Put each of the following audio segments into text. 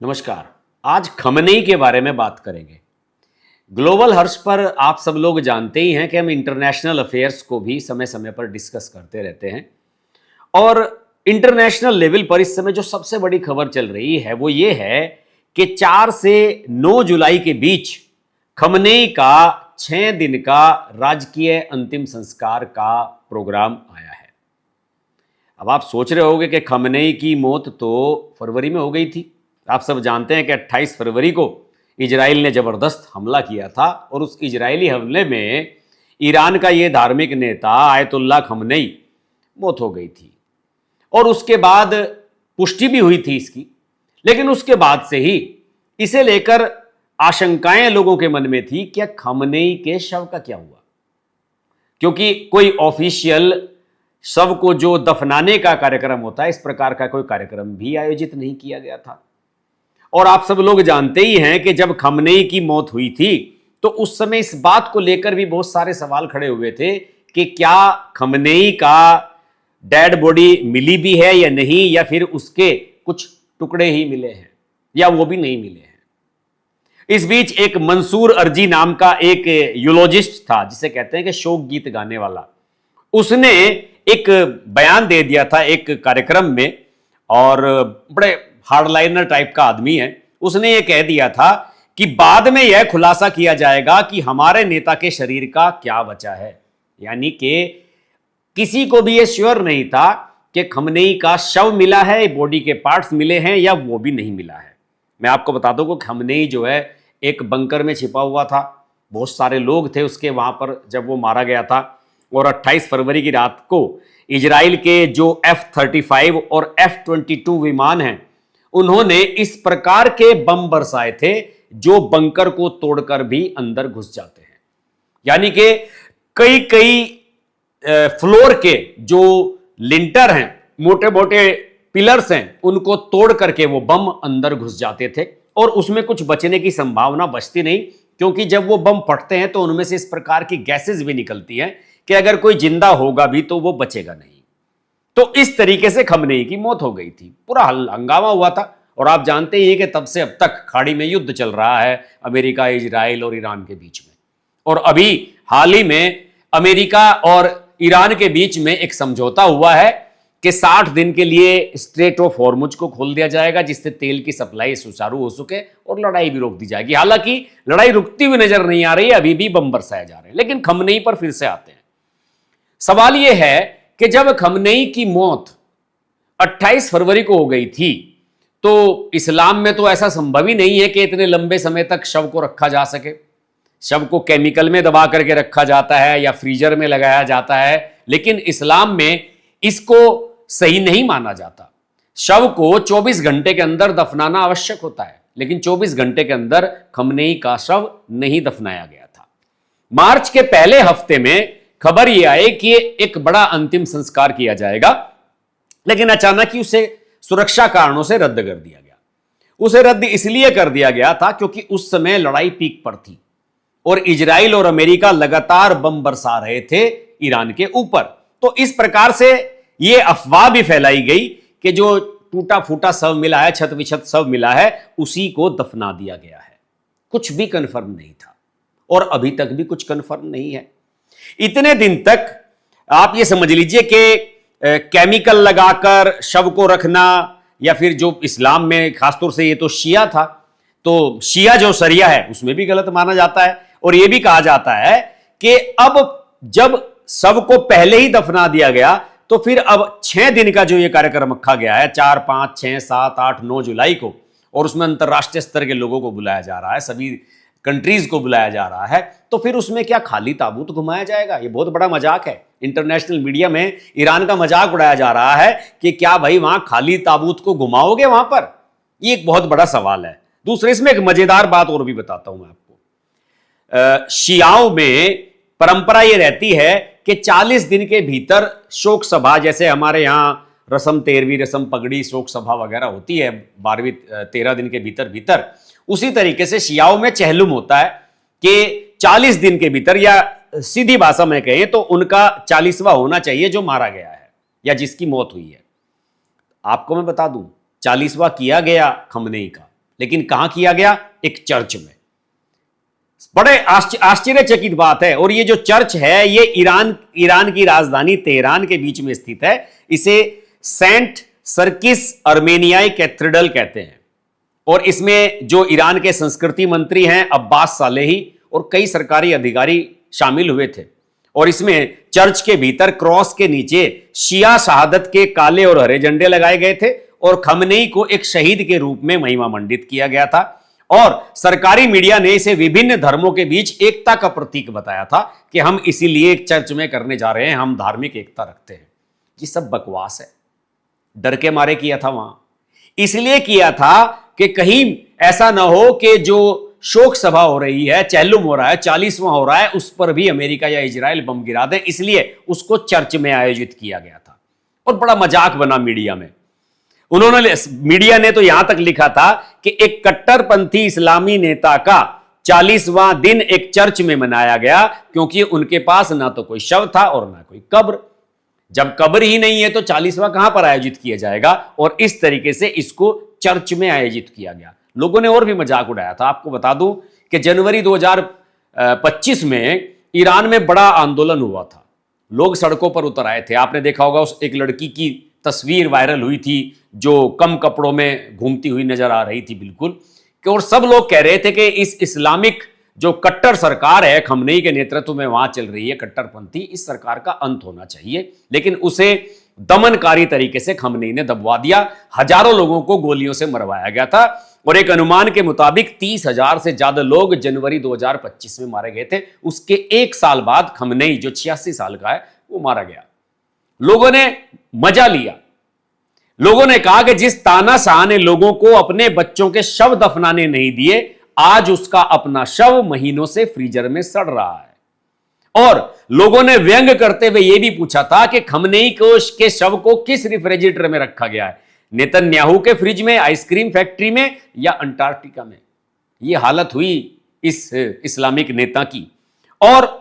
नमस्कार। आज खमनेई के बारे में बात करेंगे। ग्लोबल हर्ष पर आप सब लोग जानते ही हैं कि हम इंटरनेशनल अफेयर्स को भी समय समय पर डिस्कस करते रहते हैं और इंटरनेशनल लेवल पर इस समय जो सबसे बड़ी खबर चल रही है वो ये है कि 4 से 9 जुलाई के बीच खमनेई का 6 दिन का राजकीय अंतिम संस्कार का प्रोग्राम आया है। अब आप सोच रहे होंगे कि खमनेई की मौत तो फरवरी में हो गई थी। आप सब जानते हैं कि 28 फरवरी को इजराइल ने ज़बरदस्त हमला किया था और उस इजरायली हमले में ईरान का ये धार्मिक नेता आयतुल्ला खमनेई मौत हो गई थी और उसके बाद पुष्टि भी हुई थी इसकी। लेकिन उसके बाद से ही इसे लेकर आशंकाएं लोगों के मन में थी कि खमनेई के शव का क्या हुआ, क्योंकि कोई ऑफिशियल शव को जो दफनाने का कार्यक्रम होता है इस प्रकार का कोई कार्यक्रम भी आयोजित नहीं किया गया था। और आप सब लोग जानते ही हैं कि जब खमनेई की मौत हुई थी तो उस समय इस बात को लेकर भी बहुत सारे सवाल खड़े हुए थे कि क्या खमनेई का डेड बॉडी मिली भी है या नहीं, या फिर उसके कुछ टुकड़े ही मिले हैं या वो भी नहीं मिले हैं। इस बीच एक मंसूर अर्जी नाम का एक यूलोजिस्ट था जिसे कहते हैं कि शोक गीत गाने वाला, उसने एक बयान दे दिया था एक कार्यक्रम में, और बड़े हार्डलाइनर टाइप का आदमी है। उसने ये कह दिया था कि बाद में यह खुलासा किया जाएगा कि हमारे नेता के शरीर का क्या बचा है। यानी कि किसी को भी यह श्योर नहीं था कि खमनेई का शव मिला है, बॉडी के पार्ट्स मिले हैं या वो भी नहीं मिला है। मैं आपको बता दूं कि खमनेई जो है एक बंकर में छिपा हुआ था, बहुत सारे लोग थे उसके वहां पर जब वो मारा गया था। और 28 फरवरी की रात को इजराइल के जो F-35 और F-22 विमान हैं उन्होंने इस प्रकार के बम बरसाए थे जो बंकर को तोड़कर भी अंदर घुस जाते हैं। यानी कि कई कई फ्लोर के जो लिंटर हैं, मोटे मोटे पिलर्स हैं, उनको तोड़ करके वो बम अंदर घुस जाते थे और उसमें कुछ बचने की संभावना बचती नहीं, क्योंकि जब वो बम फटते हैं तो उनमें से इस प्रकार की गैसेज भी निकलती हैं कि अगर कोई जिंदा होगा भी तो वो बचेगा नहीं। तो इस तरीके से खमनेई की मौत हो गई थी। पूरा हंगामा हुआ था और आप जानते ही हैं कि तब से अब तक खाड़ी में युद्ध चल रहा है अमेरिका, इजराइल और ईरान के बीच में। और अभी हाल ही में अमेरिका और ईरान के बीच में एक समझौता हुआ है कि 60 दिन के लिए स्ट्रेट ऑफ हॉर्मुज को खोल दिया जाएगा, जिससे तेल की सप्लाई सुचारू हो सके और लड़ाई भी रोक दी जाएगी। हालांकि लड़ाई रुकती हुई नजर नहीं आ रही है, अभी भी बम बरसाए जा रहे हैं। लेकिन खमनेई पर फिर से आते हैं। सवाल यह है कि जब खमनेई की मौत 28 फरवरी को हो गई थी तो इस्लाम में तो ऐसा संभव ही नहीं है कि इतने लंबे समय तक शव को रखा जा सके। शव को केमिकल में दबा करके रखा जाता है या फ्रीजर में लगाया जाता है, लेकिन इस्लाम में इसको सही नहीं माना जाता। शव को 24 घंटे के अंदर दफनाना आवश्यक होता है, लेकिन 24 घंटे के अंदर खमनेई का शव नहीं दफनाया गया था। मार्च के पहले हफ्ते में खबर यह आई कि एक बड़ा अंतिम संस्कार किया जाएगा, लेकिन अचानक ही उसे सुरक्षा कारणों से रद्द कर दिया गया। उसे रद्द इसलिए कर दिया गया था क्योंकि उस समय लड़ाई पीक पर थी और इजराइल और अमेरिका लगातार बम बरसा रहे थे ईरान के ऊपर। तो इस प्रकार से यह अफवाह भी फैलाई गई कि जो टूटा फूटा शव मिला है, छत विछत शव मिला है, उसी को दफना दिया गया है। कुछ भी कंफर्म नहीं था और अभी तक भी कुछ कंफर्म नहीं है। इतने दिन तक आप ये समझ लीजिए कि केमिकल लगाकर शव को रखना, या फिर जो इस्लाम में खासतौर से ये तो शिया था, तो शिया जो शरिया है उसमें भी गलत माना जाता है। और यह भी कहा जाता है कि अब जब शव को पहले ही दफना दिया गया तो फिर अब 6 दिन का जो ये कार्यक्रम रखा गया है, 4, 5, 6, 7, 8, 9 जुलाई को, और उसमें अंतरराष्ट्रीय स्तर के लोगों को बुलाया जा रहा है, सभी कंट्रीज को बुलाया जा रहा है, तो फिर उसमें क्या खाली ताबूत घुमाया जाएगा? ये बहुत बड़ा मजाक है। इंटरनेशनल मीडिया में ईरान का मजाक उड़ाया जा रहा है कि क्या भाई वहां खाली ताबूत को घुमाओगे वहां पर? ये एक बहुत बड़ा सवाल है। दूसरे इसमें एक मजेदार बात और भी बताता हूं मैं आपको। शियाओं में परंपरा ये रहती है कि 40 दिन के भीतर शोक सभा, जैसे हमारे यहां रस्म 13वीं रस्म, पगड़ी, शोक सभा वगैरह होती है 12वीं 13 दिन के भीतर भीतर, उसी तरीके से शियाओं में चहलुम होता है कि 40 दिन के भीतर, या सीधी भाषा में कहें तो उनका 40वां होना चाहिए जो मारा गया है या जिसकी मौत हुई है। आपको मैं बता दूं, 40वां किया गया खमनेई का, लेकिन कहां किया गया? एक चर्च में। बड़े आश्चर्यचकित बात है। और ये जो चर्च है ये ईरान की राजधानी तेहरान के बीच में स्थित है। इसे सेंट सर्किस अर्मेनियाई कैथेड्रल कहते हैं। और इसमें जो ईरान के संस्कृति मंत्री हैं अब्बास सालेही और कई सरकारी अधिकारी शामिल हुए थे। और इसमें चर्च के भीतर क्रॉस के नीचे शिया शहादत के काले और हरे झंडे लगाए गए थे और खमनेई को एक शहीद के रूप में महिमा मंडित किया गया था। और सरकारी मीडिया ने इसे विभिन्न धर्मों के बीच एकता का प्रतीक बताया था कि हम इसीलिए एक चर्च में करने जा रहे हैं, हम धार्मिक एकता रखते हैं। ये सब बकवास है, डर के मारे किया था वहां। इसलिए किया था कि कहीं ऐसा ना हो कि जो शोक सभा हो रही है, चहलुम हो रहा है, 40वां हो रहा है, उस पर भी अमेरिका या इजराइल बम गिरा दे, इसलिए उसको चर्च में आयोजित किया गया था। और बड़ा मजाक बना मीडिया में। मीडिया ने तो यहां तक लिखा था कि एक कट्टरपंथी इस्लामी नेता का 40वां दिन एक चर्च में मनाया गया क्योंकि उनके पास ना तो कोई शव था और ना कोई कब्र। जब कब्र ही नहीं है तो 40वां कहां पर आयोजित किया जाएगा? और इस तरीके से इसको चर्च में आयोजित किया गया। लोगों ने और भी मजाक उड़ाया था। आपको बता दूं कि जनवरी 2025 में ईरान में बड़ा आंदोलन हुआ था, लोग सड़कों पर उतर आए थे। आपने देखा होगा उस एक लड़की की तस्वीर वायरल हुई थी जो कम कपड़ों में घूमती हुई नजर आ रही थी बिल्कुल, कि और सब लोग कह रहे थे कि इस इस्लामिक जो कट्टर सरकार है खमनेई के नेतृत्व में वहां चल रही है कट्टरपंथी, इस सरकार का अंत होना चाहिए। लेकिन उसे दमनकारी तरीके से खमनेई ने दबवा दिया। हजारों लोगों को गोलियों से मरवाया गया था और एक अनुमान के मुताबिक 30,000 से ज्यादा लोग जनवरी 2025 में मारे गए थे। उसके एक साल बाद खमनेई जो 86 साल का है वो मारा गया। लोगों ने मजा लिया। लोगों ने कहा कि जिस तानाशाह ने लोगों को अपने बच्चों के शव दफनाने नहीं दिए, आज उसका अपना शव महीनों से फ्रीजर में सड़ रहा है। और लोगों ने व्यंग करते हुए यह भी पूछा था कि खमनेई के शव को किस रेफ्रिजरेटर में रखा गया है, नेतन्याहू के फ्रिज में, आइसक्रीम फैक्ट्री में या अंटार्कटिका में। यह हालत हुई इस इस्लामिक नेता की। और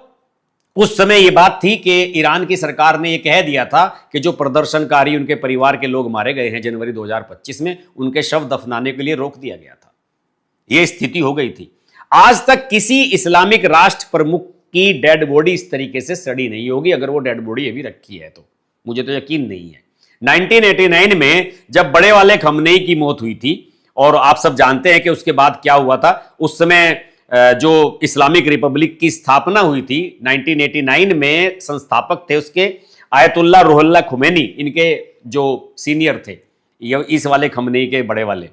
उस समय यह बात थी कि ईरान की सरकार ने यह कह दिया था कि जो प्रदर्शनकारी, उनके परिवार के लोग मारे गए हैं जनवरी 2025 में, उनके शव दफनाने के लिए रोक दिया गया था। यह स्थिति हो गई थी। आज तक किसी इस्लामिक राष्ट्र प्रमुख की डेड बॉडी इस तरीके से सड़ी नहीं होगी। अगर वो डेड बॉडी अभी रखी है तो मुझे तो यकीन नहीं है। 1989 में जब बड़े वाले खमनेई की मौत हुई थी, और आप सब जानते हैं कि उसके बाद क्या हुआ था। उस समय जो इस्लामिक रिपब्लिक की स्थापना हुई थी 1989 में, संस्थापक थे उसके आयतुल्लाह रूहुल्लाह खुमैनी, इनके जो सीनियर थे, इस वाले खमनेई के बड़े वाले।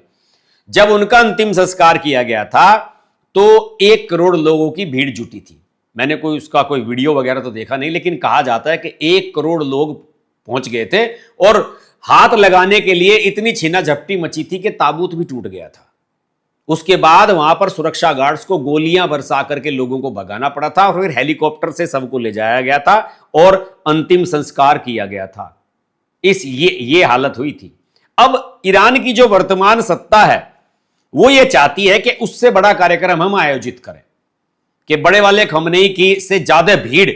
जब उनका अंतिम संस्कार किया गया था तो 1 करोड़ लोगों की भीड़ जुटी थी। मैंने उसका कोई वीडियो वगैरह तो देखा नहीं, लेकिन कहा जाता है कि 1 करोड़ लोग पहुंच गए थे और हाथ लगाने के लिए इतनी छीना झपटी मची थी कि ताबूत भी टूट गया था। उसके बाद वहां पर सुरक्षा गार्ड्स को गोलियां बरसा करके लोगों को भगाना पड़ा था और फिर हेलीकॉप्टर से सबको ले जाया गया था और अंतिम संस्कार किया गया था। ये हालत हुई थी। अब ईरान की जो वर्तमान सत्ता है वो ये चाहती है कि उससे बड़ा कार्यक्रम हम आयोजित करें, कि बड़े वाले खमनेई की से ज्यादा भीड़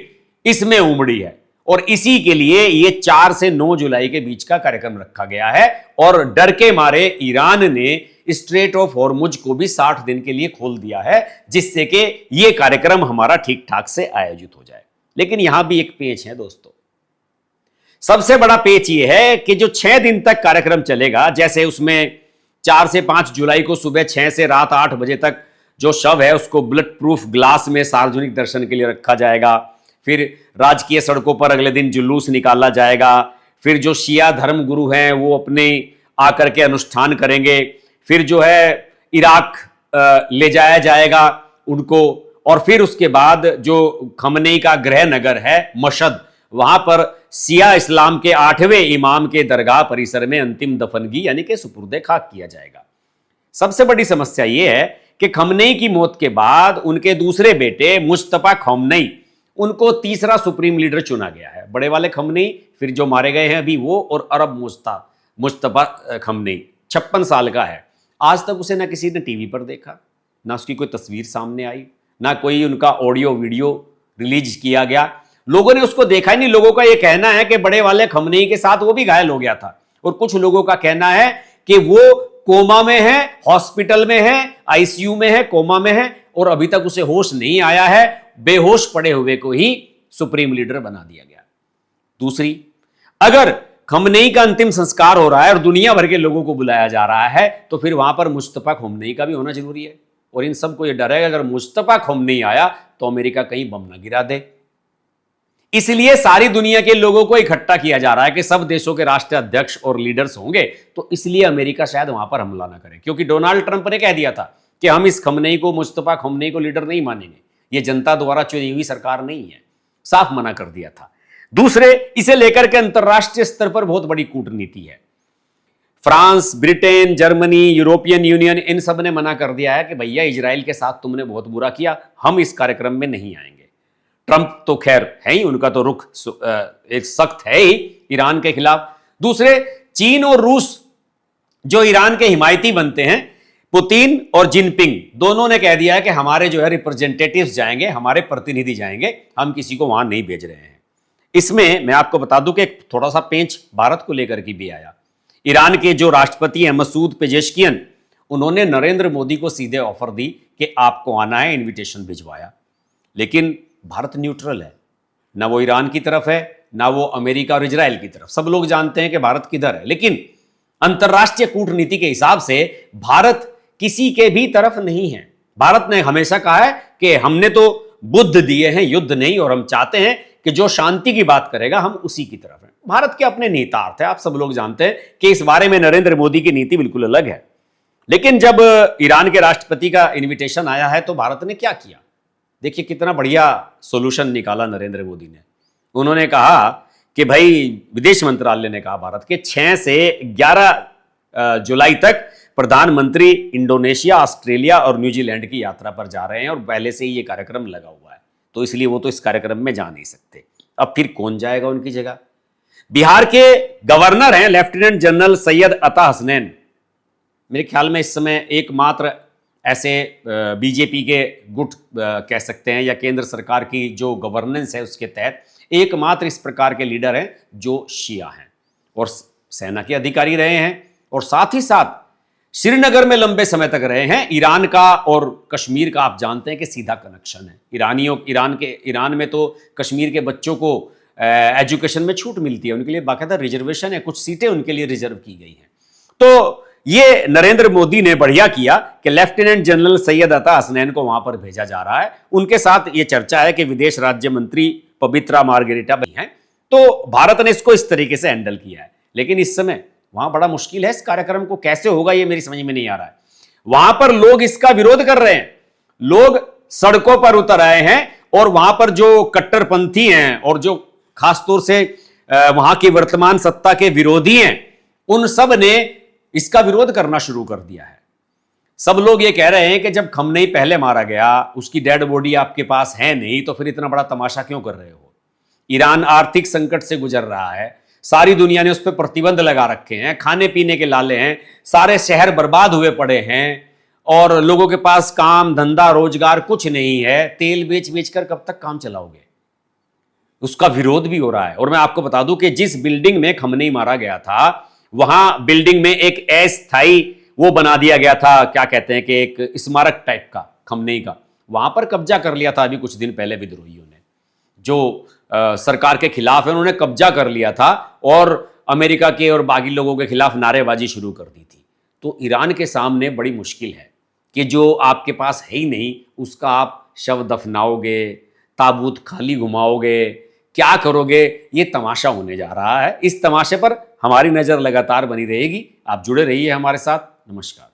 इसमें उमड़ी है। और इसी के लिए ये 4 से 9 जुलाई के बीच का कार्यक्रम रखा गया है। और डर के मारे ईरान ने स्ट्रेट ऑफ हॉर्मुज को भी 60 दिन के लिए खोल दिया है, जिससे कि यह कार्यक्रम हमारा ठीक ठाक से आयोजित हो जाए। लेकिन यहां भी एक पेच है दोस्तों। सबसे बड़ा पेच यह है कि जो 6 दिन तक कार्यक्रम चलेगा, जैसे उसमें 4 से 5 जुलाई को सुबह 6 से रात 8 बजे तक जो शव है उसको बुलेट प्रूफ ग्लास में सार्वजनिक दर्शन के लिए रखा जाएगा। फिर राजकीय सड़कों पर अगले दिन जुलूस निकाला जाएगा। फिर जो शिया धर्म गुरु हैं वो अपने आकर के अनुष्ठान करेंगे। फिर जो है इराक ले जाया जाएगा उनको। और फिर उसके बाद जो खमनेई का गृह नगर है मशहद, वहां पर शिया इस्लाम के 8वें इमाम के दरगाह परिसर में अंतिम दफनगी यानी कि सुपुर्दे खाक किया जाएगा। सबसे बड़ी समस्या यह है कि खमनेई की मौत के बाद उनके दूसरे बेटे मुस्तफा खमनेई उनको तीसरा सुप्रीम लीडर चुना गया है। बड़े वाले खमनेई, फिर जो मारे गए हैं अभी वो, और अरब मुस्तफा खमनेई 56 साल का है। आज तक उसे ना किसी ने टीवी पर देखा, ना उसकी कोई तस्वीर सामने आई, ना कोई उनका ऑडियो वीडियो रिलीज किया गया। लोगों ने उसको देखा ही नहीं। लोगों का यह कहना है कि बड़े वाले खमनेई के साथ वो भी घायल हो गया था, और कुछ लोगों का कहना है कि वो कोमा में है, हॉस्पिटल में है, आईसीयू में है, कोमा में है, और अभी तक उसे होश नहीं आया है। बेहोश पड़े हुए को ही सुप्रीम लीडर बना दिया गया। दूसरी, अगर खमनेई का अंतिम संस्कार हो रहा है और दुनिया भर के लोगों को बुलाया जा रहा है, तो फिर वहां पर मुस्तफा खमनेई का भी होना जरूरी है। और इन सबको यह डर है अगर मुस्तफा खमनेई आया तो अमेरिका कहीं बम ना गिरा दे। इसलिए सारी दुनिया के लोगों को इकट्ठा किया जा रहा है कि सब देशों के राष्ट्राध्यक्ष और लीडर्स होंगे, तो इसलिए अमेरिका शायद वहां पर हमला ना करे, क्योंकि डोनाल्ड ट्रंप ने कह दिया था कि हम इस खमनेई को, मुस्तफा खमनेई को लीडर नहीं मानेंगे, ये जनता द्वारा चुनी हुई सरकार नहीं है, साफ मना कर दिया था। दूसरे, इसे लेकर के अंतरराष्ट्रीय स्तर पर बहुत बड़ी कूटनीति है। France, Britain, Germany, European Union, इन सब ने मना कर दिया है कि भैया इजराइल के साथ तुमने बहुत बुरा किया, हम इस कार्यक्रम में नहीं आएंगे। ट्रंप तो खैर है ही, उनका तो रुख एक सख्त है ही ईरान के खिलाफ। दूसरे, चीन और रूस जो ईरान के हिमायती बनते हैं, पुतिन और जिनपिंग, दोनों ने कह दिया है कि हमारे जो है रिप्रेजेंटेटिव्स जाएंगे, हमारे प्रतिनिधि जाएंगे, हम किसी को वहां नहीं भेज रहे हैं। इसमें मैं आपको बता दूं कि एक थोड़ा सा पेंच भारत को लेकर के भी आया। ईरान के जो राष्ट्रपति हैं मसूद पेजेश्कियन, उन्होंने नरेंद्र मोदी को सीधे ऑफर दी कि आपको आना है, इन्विटेशन भिजवाया। लेकिन भारत न्यूट्रल है, ना वो ईरान की तरफ है, ना वो अमेरिका और इजराइल की तरफ। सब लोग जानते हैं कि भारत किधर है, लेकिन अंतरराष्ट्रीय कूटनीति के हिसाब से भारत किसी के भी तरफ नहीं है। भारत ने हमेशा कहा है कि हमने तो बुद्ध दिए हैं, युद्ध नहीं, और हम चाहते हैं कि जो शांति की बात करेगा हम उसी की तरफ हैं। भारत के अपने निहितार्थ है, आप सब लोग जानते हैं कि इस बारे में नरेंद्र मोदी की नीति बिल्कुल अलग है। लेकिन जब ईरान के राष्ट्रपति का इन्विटेशन आया है तो भारत ने क्या किया? देखिए कितना बढ़िया सॉल्यूशन निकाला नरेंद्र मोदी ने। उन्होंने कहा कि भाई, विदेश मंत्रालय ने कहा भारत के 6 से 11 जुलाई तक प्रधानमंत्री इंडोनेशिया, ऑस्ट्रेलिया और न्यूजीलैंड की यात्रा पर जा रहे हैं, और पहले से ही ये कार्यक्रम लगा हुआ है, तो इसलिए वो तो इस कार्यक्रम में जा नहीं सकते। अब फिर कौन जाएगा उनकी जगह? बिहार के गवर्नर हैं लेफ्टिनेंट जनरल सैयद अता हसनैन। मेरे ख्याल में इस समय एकमात्र ऐसे बीजेपी के गुट कह सकते हैं, या केंद्र सरकार की जो गवर्नेंस है उसके तहत एकमात्र इस प्रकार के लीडर हैं जो शिया हैं और सेना के अधिकारी रहे हैं, और साथ ही साथ श्रीनगर में लंबे समय तक रहे हैं। ईरान का और कश्मीर का आप जानते हैं कि सीधा कनेक्शन है। ईरान में तो कश्मीर के बच्चों को एजुकेशन में छूट मिलती है, उनके लिए बाकायदा रिजर्वेशन है, कुछ सीटें उनके लिए रिजर्व की गई हैं। तो ये नरेंद्र मोदी ने बढ़िया किया कि लेफ्टिनेंट जनरल सैयद अता हसनैन को वहां पर भेजा जा रहा है। उनके साथ ये चर्चा है कि विदेश राज्य मंत्री पवित्रा मार्गरेटा भी हैं। तो भारत ने इसको इस तरीके से हैंडल किया है। लेकिन इस समय वहां बड़ा मुश्किल है, इस कार्यक्रम को कैसे होगा ये मेरी समझ में नहीं आ रहा है। वहां पर लोग इसका विरोध कर रहे हैं, लोग सड़कों पर उतर आए हैं, और वहां पर जो कट्टरपंथी हैं और जो खासतौर से वहां की वर्तमान सत्ता के विरोधी हैं, उन सब ने इसका विरोध करना शुरू कर दिया है। सब लोग ये कह रहे हैं कि जब खमनेई पहले मारा गया, उसकी डेड बॉडी आपके पास है नहीं, तो फिर इतना बड़ा तमाशा क्यों कर रहे हो? ईरान आर्थिक संकट से गुजर रहा है, सारी दुनिया ने उस पर प्रतिबंध लगा रखे हैं, खाने पीने के लाले हैं, सारे शहर बर्बाद हुए पड़े हैं, और लोगों के पास काम धंधा रोजगार कुछ नहीं है। तेल बेच बेच कर कब तक काम चलाओगे? उसका विरोध भी हो रहा है। और मैं आपको बता दूं कि जिस बिल्डिंग में खमनेई मारा गया था, वहां बिल्डिंग में एक अस्थायी वो बना दिया गया था, क्या कहते हैं कि एक स्मारक टाइप का खमनेई का, वहां पर कब्जा कर लिया था अभी कुछ दिन पहले विद्रोहियों ने, जो सरकार के खिलाफ है, उन्होंने कब्जा कर लिया था और अमेरिका के और बाकी लोगों के खिलाफ नारेबाजी शुरू कर दी थी। तो ईरान के सामने बड़ी मुश्किल है कि जो आपके पास है ही नहीं उसका आप शव दफनाओगे, ताबूत खाली घुमाओगे, क्या करोगे? ये तमाशा होने जा रहा है। इस तमाशे पर हमारी नज़र लगातार बनी रहेगी। आप जुड़े रहिए हमारे साथ। नमस्कार।